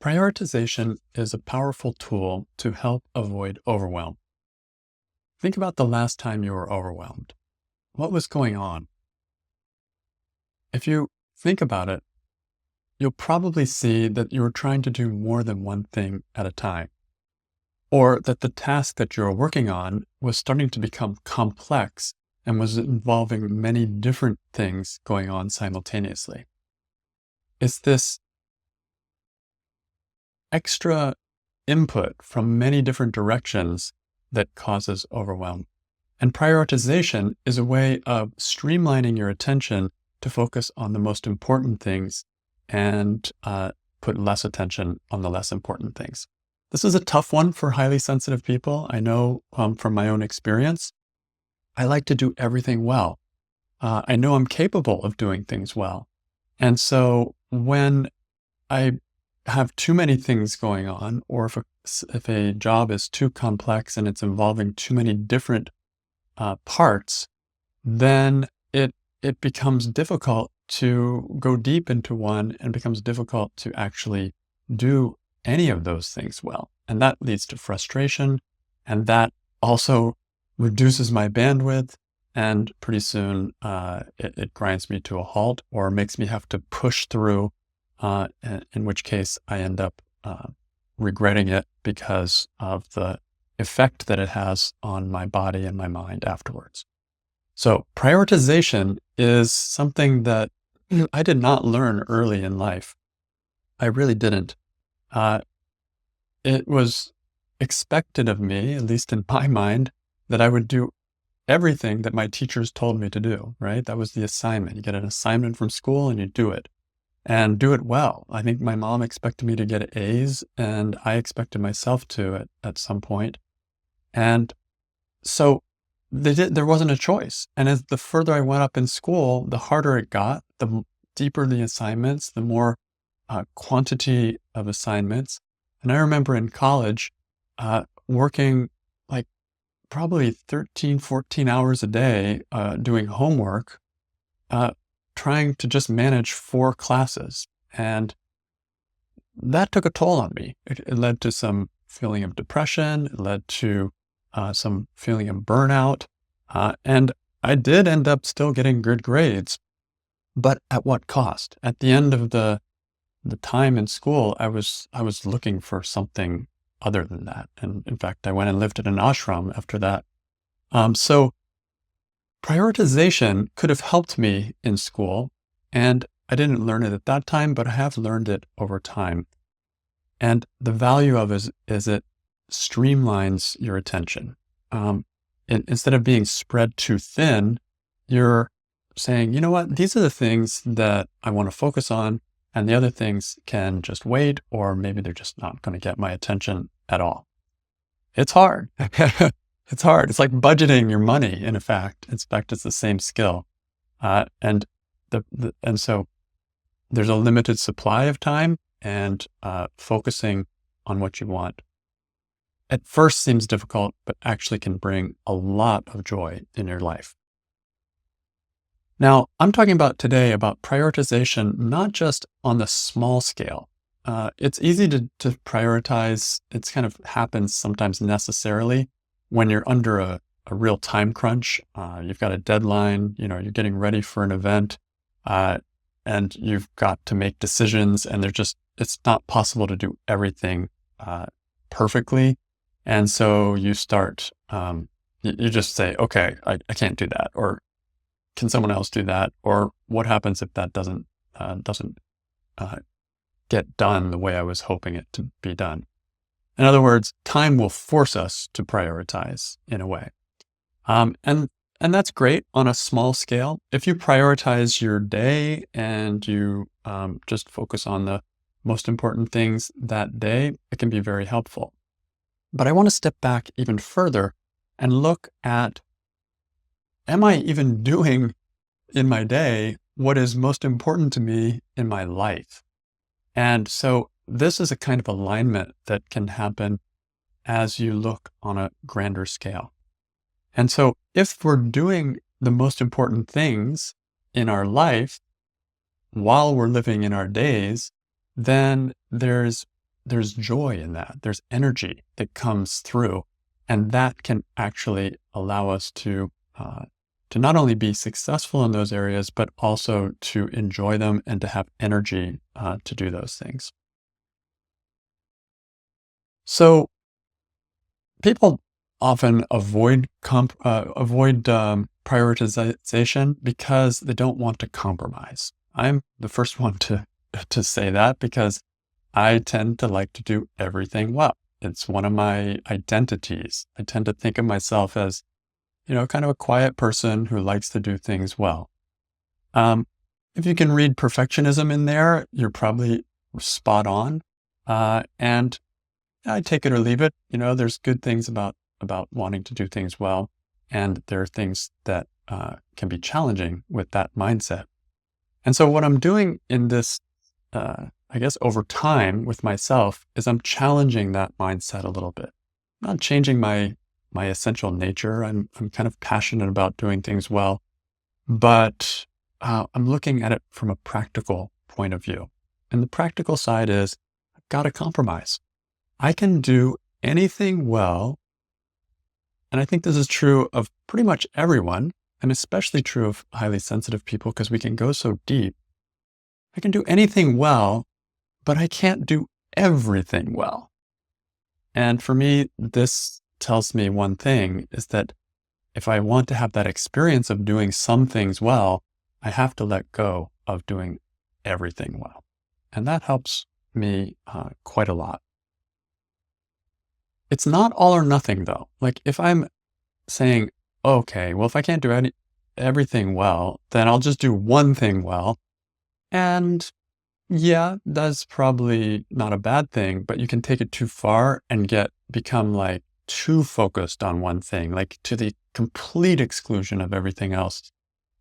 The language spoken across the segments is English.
Prioritization is a powerful tool to help avoid overwhelm. Think about the last time you were overwhelmed. What was going on? If you think about it, you'll probably see that you were trying to do more than one thing at a time, or that the task that you were working on was starting to become complex and was involving many different things going on simultaneously. It's this extra input from many different directions that causes overwhelm. And prioritization is a way of streamlining your attention to focus on the most important things and put less attention on the less important things. This is a tough one for highly sensitive people. I know from my own experience. I like to do everything well. I know I'm capable of doing things well. And so when I have too many things going on, or if a job is too complex and it's involving too many different parts, then it becomes difficult to go deep into one and becomes difficult to actually do any of those things well. And that leads to frustration, and that also reduces my bandwidth. And pretty soon it grinds me to a halt or makes me have to push through, in which case I end up regretting it because of the effect that it has on my body and my mind afterwards. So prioritization is something that I did not learn early in life. I really didn't. It was expected of me, at least in my mind, that I would do everything that my teachers told me to do, right? That was the assignment. You get an assignment from school and you do it. And do it well. I think my mom expected me to get A's, and I expected myself to at some point. And so there wasn't a choice. And as the further I went up in school, the harder it got, the deeper the assignments, the more quantity of assignments. And I remember in college working like probably 13, 14 hours a day doing homework, trying to just manage 4 classes. And that took a toll on me. It led to some feeling of depression. It led to some feeling of burnout. And I did end up still getting good grades, but at what cost? At the end of the time in school, I was looking for something other than that. And in fact, I went and lived in an ashram after that. So prioritization could have helped me in school, and I didn't learn it at that time, but I have learned it over time. And the value of it is it streamlines your attention. Instead of being spread too thin, you're saying, you know what, these are the things that I want to focus on, and the other things can just wait, or maybe they're just not going to get my attention at all. It's hard. It's hard. It's like budgeting your money. In fact, it's the same skill. And so there's a limited supply of time, and focusing on what you want at first seems difficult, but actually can bring a lot of joy in your life. Now, I'm talking about today about prioritization, not just on the small scale. It's easy to prioritize. It's kind of happens sometimes necessarily when you're under a real time crunch. You've got a deadline, you're getting ready for an event, and you've got to make decisions, and it's not possible to do everything perfectly. And so you start, you just say, okay, I can't do that. Or can someone else do that? Or what happens if that doesn't get done the way I was hoping it to be done? In other words, time will force us to prioritize in a way. And that's great on a small scale. If you prioritize your day and you just focus on the most important things that day, it can be very helpful. But I want to step back even further and look at, am I even doing in my day what is most important to me in my life? And so this is a kind of alignment that can happen as you look on a grander scale. And so if we're doing the most important things in our life while we're living in our days, then there's there's joy in that. There's energy that comes through, and that can actually allow us to not only be successful in those areas, but also to enjoy them and to have energy to do those things. So people often avoid prioritization because they don't want to compromise. I'm the first one to say that because I tend to like to do everything well. It's one of my identities. I tend to think of myself as, kind of a quiet person who likes to do things well. Um, if you can read perfectionism in there, you're probably spot on. And I take it or leave it. There's good things about wanting to do things well, and there are things that can be challenging with that mindset. And so what I'm doing in this, I guess, over time with myself is I'm challenging that mindset a little bit. Not changing my essential nature. I'm kind of passionate about doing things well, but I'm looking at it from a practical point of view. And the practical side is I've got to compromise. I can do anything well. And I think this is true of pretty much everyone, and especially true of highly sensitive people because we can go so deep. I can do anything well, but I can't do everything well. And for me, this tells me one thing is that if I want to have that experience of doing some things well, I have to let go of doing everything well. And that helps me quite a lot. It's not all or nothing though. Like if I'm saying, okay, well, if I can't do everything well, then I'll just do one thing well. And yeah, that's probably not a bad thing, but you can take it too far and become like too focused on one thing, like to the complete exclusion of everything else.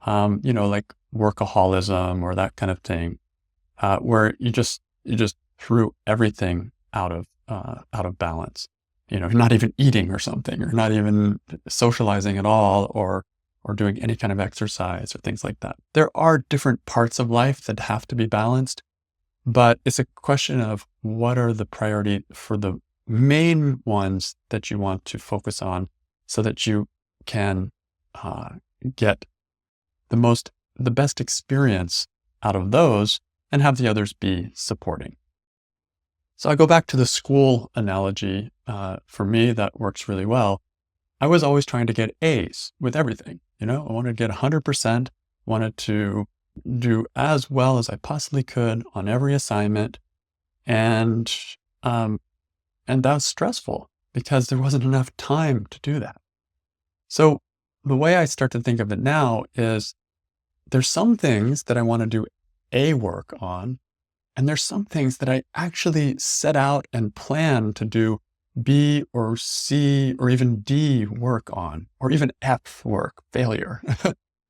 Like workaholism or that kind of thing, where you just threw everything out of balance. You're not even eating or something, or not even socializing at all, or doing any kind of exercise or things like that. There are different parts of life that have to be balanced, but it's a question of what are the priority for the main ones that you want to focus on so that you can get the best experience out of those and have the others be supporting. So I go back to the school analogy. For me, that works really well. I was always trying to get A's with everything. I wanted to get 100%, wanted to do as well as I possibly could on every assignment. And that was stressful because there wasn't enough time to do that. So the way I start to think of it now is there's some things that I want to do A work on, and there's some things that I actually set out and plan to do B or C or even D work on, or even F work, failure.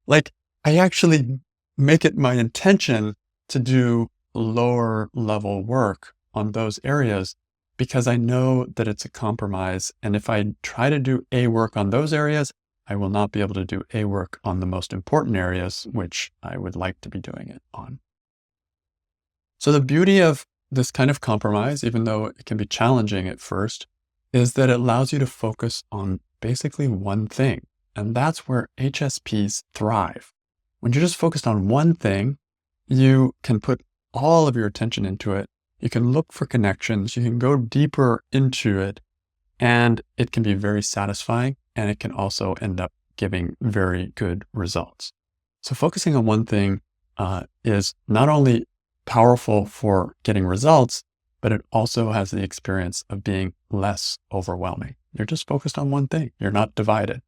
Like I actually make it my intention to do lower level work on those areas because I know that it's a compromise. And if I try to do A work on those areas, I will not be able to do A work on the most important areas, which I would like to be doing it on. So the beauty of this kind of compromise, even though it can be challenging at first, is that it allows you to focus on basically one thing. And that's where HSPs thrive. When you're just focused on one thing, you can put all of your attention into it. You can look for connections. You can go deeper into it, and it can be very satisfying. And it can also end up giving very good results. So focusing on one thing is not only powerful for getting results, but it also has the experience of being less overwhelming. You're just focused on one thing. You're not divided.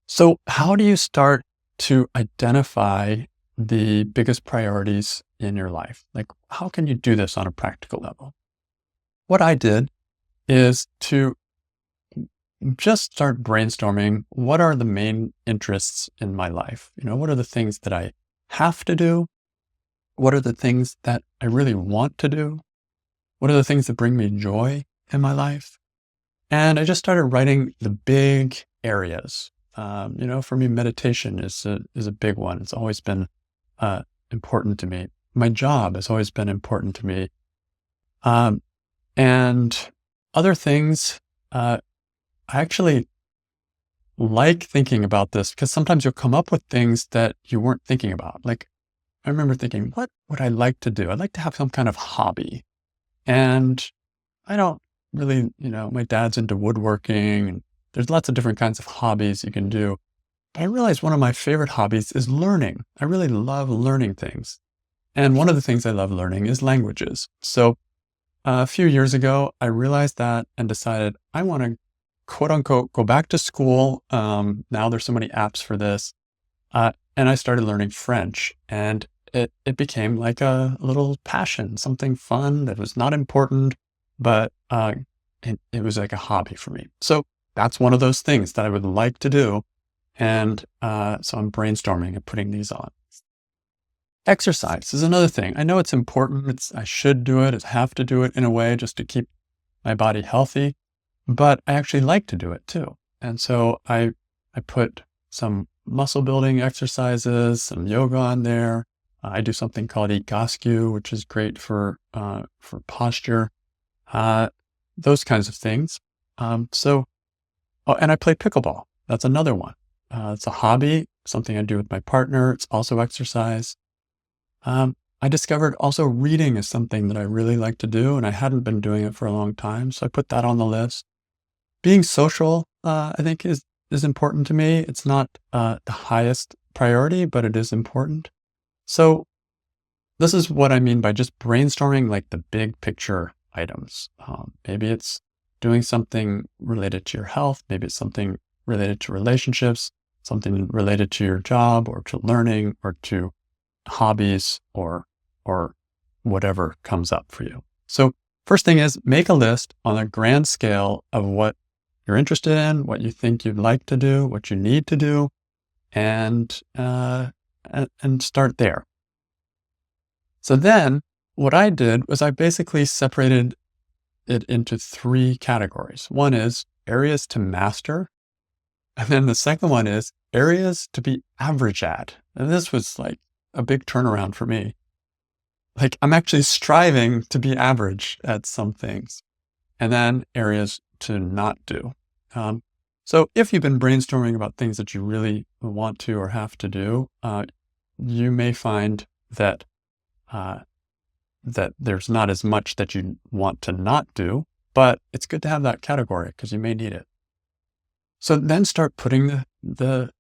So how do you start to identify the biggest priorities in your life? Like, how can you do this on a practical level? What I did is to just start brainstorming what are the main interests in my life? What are the things that I have to do? What are the things that I really want to do? What are the things that bring me joy in my life? And I just started writing the big areas. For me, meditation is a big one. It's always been important to me. My job has always been important to me. Um, and other things, I actually like thinking about this because sometimes you'll come up with things that you weren't thinking about. Like, I remember thinking, what would I like to do? I'd like to have some kind of hobby. And I don't really, my dad's into woodworking and there's lots of different kinds of hobbies you can do. But I realized one of my favorite hobbies is learning. I really love learning things. And one of the things I love learning is languages. So a few years ago, I realized that and decided I want to quote unquote go back to school. Now there's so many apps for this. And I started learning French and it became like a little passion, something fun that was not important, but it was like a hobby for me. So that's one of those things that I would like to do. And so I'm brainstorming and putting these on. Exercise is another thing. I know it's important. I should do it. I have to do it in a way just to keep my body healthy, but I actually like to do it too. And so I put some muscle building exercises, some yoga on there. I do something called Igasku, which is great for posture, those kinds of things. And I play pickleball. That's another one. It's a hobby, something I do with my partner. It's also exercise. I discovered also reading is something that I really like to do, and I hadn't been doing it for a long time, so I put that on the list. Being social, I think is important to me. It's not the highest priority, but it is important. So this is what I mean by just brainstorming like the big picture items. Maybe it's doing something related to your health. Maybe it's something related to relationships, something related to your job or to learning or to hobbies or whatever comes up for you. So first thing is make a list on a grand scale of what you're interested in, what you think you'd like to do, what you need to do, and start there. So then what I did was I basically separated it into 3 categories. One is areas to master. And then the second one is areas to be average at. And this was like a big turnaround for me. Like I'm actually striving to be average at some things. And then areas to not do. So if you've been brainstorming about things that you really want to or have to do, you may find that there's not as much that you want to not do, but it's good to have that category because you may need it. So then start putting the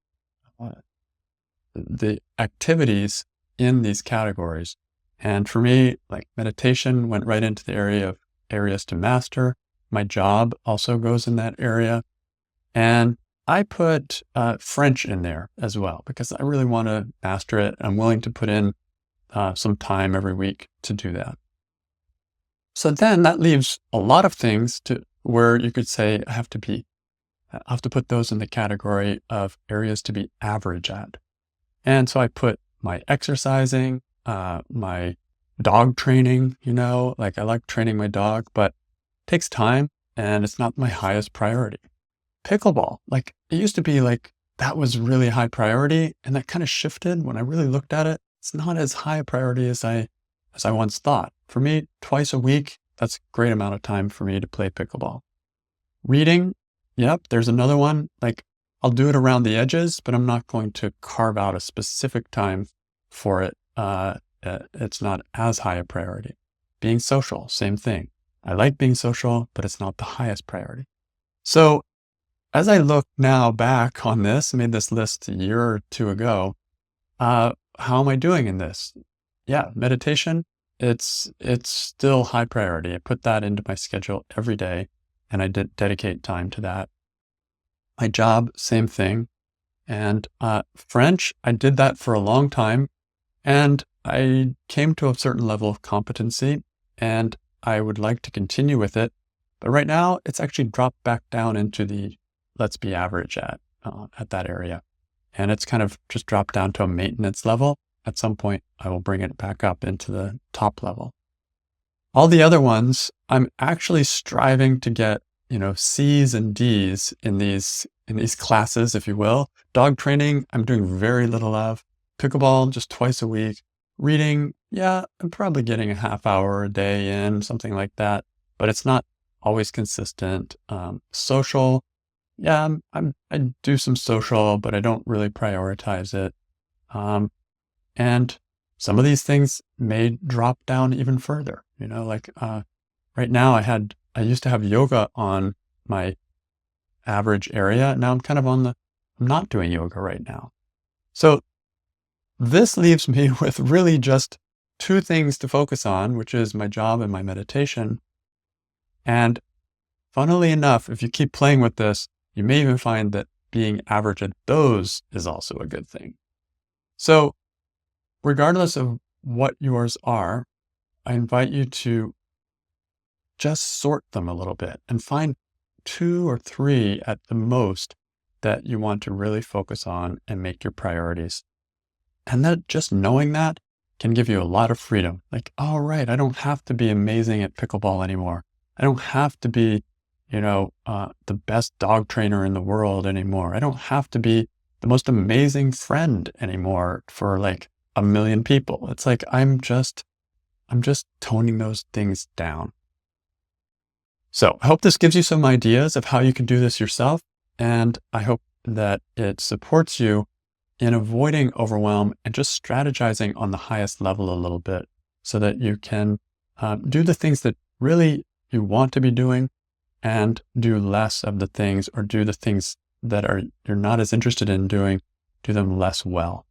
activities in these categories. And for me, like meditation went right into the area of areas to master. My job also goes in that area. And I put French in there as well because I really want to master it. I'm willing to put in some time every week to do that. So then that leaves a lot of things to where you could say I have to put those in the category of areas to be average at. And so I put my exercising, my dog training, like I like training my dog, but it takes time and it's not my highest priority. Pickleball, like it used to be like that was really high priority and that kind of shifted when I really looked at it. It's not as high a priority as I once thought. For me, twice a week, that's a great amount of time for me to play pickleball. Reading, yep, there's another one. Like I'll do it around the edges, but I'm not going to carve out a specific time for it. It's not as high a priority. Being social, same thing. I like being social, but it's not the highest priority. So as I look now back on this, I made this list a year or 2 ago. How am I doing in this? Yeah, meditation, it's still high priority. I put that into my schedule every day and I dedicate time to that. My job, same thing. And French, I did that for a long time and I came to a certain level of competency and I would like to continue with it. But right now it's actually dropped back down into the let's be average at that area. And it's kind of just dropped down to a maintenance level. At some point, I will bring it back up into the top level. All the other ones, I'm actually striving to get, C's and D's in these classes, if you will. Dog training, I'm doing very little of. Pickleball, just twice a week. Reading, Yeah, I'm probably getting a half hour a day in, something like that, but it's not always consistent. Social, yeah, I do some social, but I don't really prioritize it. Um, and some of these things may drop down even further. Like right now, I used to have yoga on my average area. Now I'm kind of I'm not doing yoga right now. So this leaves me with really just two things to focus on, which is my job and my meditation. And funnily enough, if you keep playing with this, you may even find that being average at those is also a good thing. So, regardless of what yours are, I invite you to just sort them a little bit and find two or three at the most that you want to really focus on and make your priorities. And that just knowing that can give you a lot of freedom. Like, all right, I don't have to be amazing at pickleball anymore. I don't have to be, the best dog trainer in the world anymore. I don't have to be the most amazing friend anymore for like a million people. It's like I'm just toning those things down. So I hope this gives you some ideas of how you can do this yourself. And I hope that it supports you in avoiding overwhelm and just strategizing on the highest level a little bit so that you can do the things that really you want to be doing and do less of the things, or do the things that you're not as interested in doing, do them less well.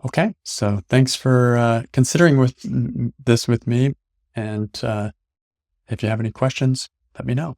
Okay, so thanks for considering this with me. And if you have any questions, let me know.